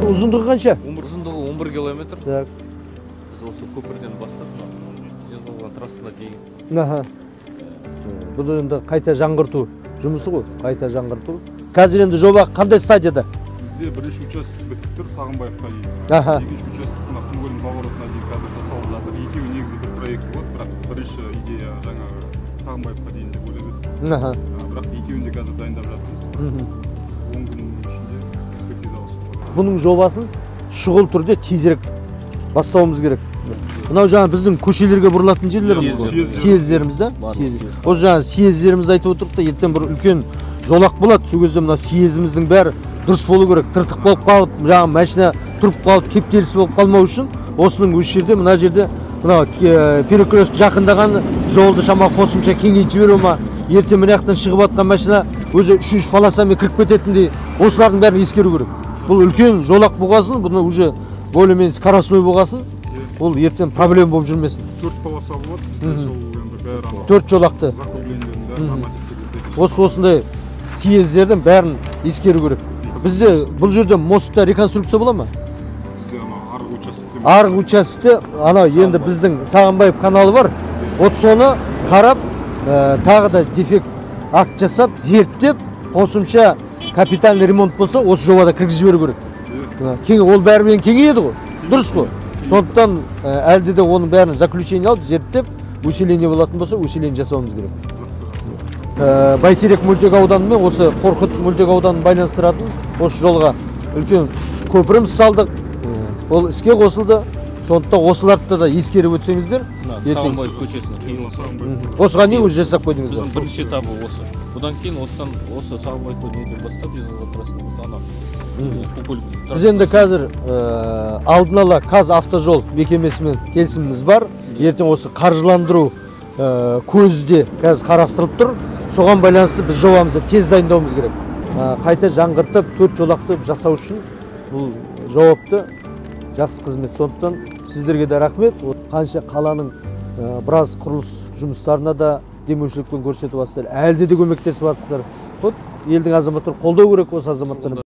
uzunluğu qancha? Uzunluğu 11 kilometr. Так. Biz осы көпірден бастап жезқазған трассасына дейін. Аха. Бұл енді қайта жаңғырту жұмысы ғой, қайта жаңғырту. Қазір енді жоба қандай стадияда? Бізде бірінші участок бітіп тұр, Сағынбаевқа дейін. Аха. Екінші участок мына Құмкөлдің поворотына дейін қазір жасалып жатыр. Екеуі негізі бір проект болады, бірақ бірінші идея жаңағы Сағынбаевқа дейін деп ойлап едік. Аха. Бірақ екеуін де қазір дайындап жатырмыз. 10 күннің ішінде экспертиза ауыстырылады. Бұның жобасын шұғыл түрде тезірек бастауымыз керек. Мынау жаңа біздің көшелерге бұрылатын жерлеріміз ғой. Съездеріміз да? Осы жаңа съездерімізді айтып отырып та, ертең бір үлкен жолақ болады. Сол кезде мына съездіміздің бәрі дұрыс болу керек. Тыртық болып қалып, жаңа машина тұрып қалып, кептеліс болып қалмау үшін осының осы жерде, мына жерде мына перекресток жақындаған жолды шама қосымша кеңейтіп жіберу ма, ертең мына жақтан шығып жатқан машина өзі 3 полосамен кіріп кететіндей, осылардың бәрін ескеру керек. Бұл үлкен жолақ болғасын, бұны уже более-менее скоростной болғасын, ол ертең проблема болып жүрмесін. 4 полоса болады, бізде сол енді бәрі 4 жолақты. Осындай съездердің бәрін ескеру керек. Бізде бұл жерде мостта реконструкция бола ма? Бізде арғы участокте. Арғы участокте ана енді біздің Сағынбаев каналы бар. Вот соны қарап, тағы да дефект акт жасап, зерттеп, қосымша капитальный ремонт болса, осы жобада кіргізіп жіберу керек. Ол бәрімен кеңейеді ғой. Дұрыс қой. Сондықтан әлде де оның бәрін заключение алып, зерттеп, усиление болатын болса, усиление жасауымыз керек. Бәйтерек мөлтек ауданымен осы Қорқыт мөлтек ауданын байланыстыратын осы жолға үлкен көпіріміз салдық. Ол іске қосылды. Сондықтан осыларды да ескеріп өтсеңіздер, Сағынбаев көшесіне қиылмаса. осыған не өзі жасап қойдыңыз ба? Біздің бірінші этабы осы. Бұдан кейін осы Сағынбаевты неден бастап жезқазған трассасынан бастап Біз енді қазір алдын ала Қазавтожол мекемесімен келісіміміз бар. Ертең осы қаржыландыру көзде қазір қарастырылып тұр. Соған байланысты біз жобамызды тез дайындауымыз керек. Қайта жаңғыртып, 4 жолақты жасау үшін бұл жауапты жақсы қызмет. Сондықтан сіздерге де рахмет. Қанша қаланың біраз құрылыс жұмыстарына да демеушілікпен көрсетіп жатсыздар. Әлде де көмектесіп жатсыздар. Елдің азаматтары қолдау керек осы азаматтарды.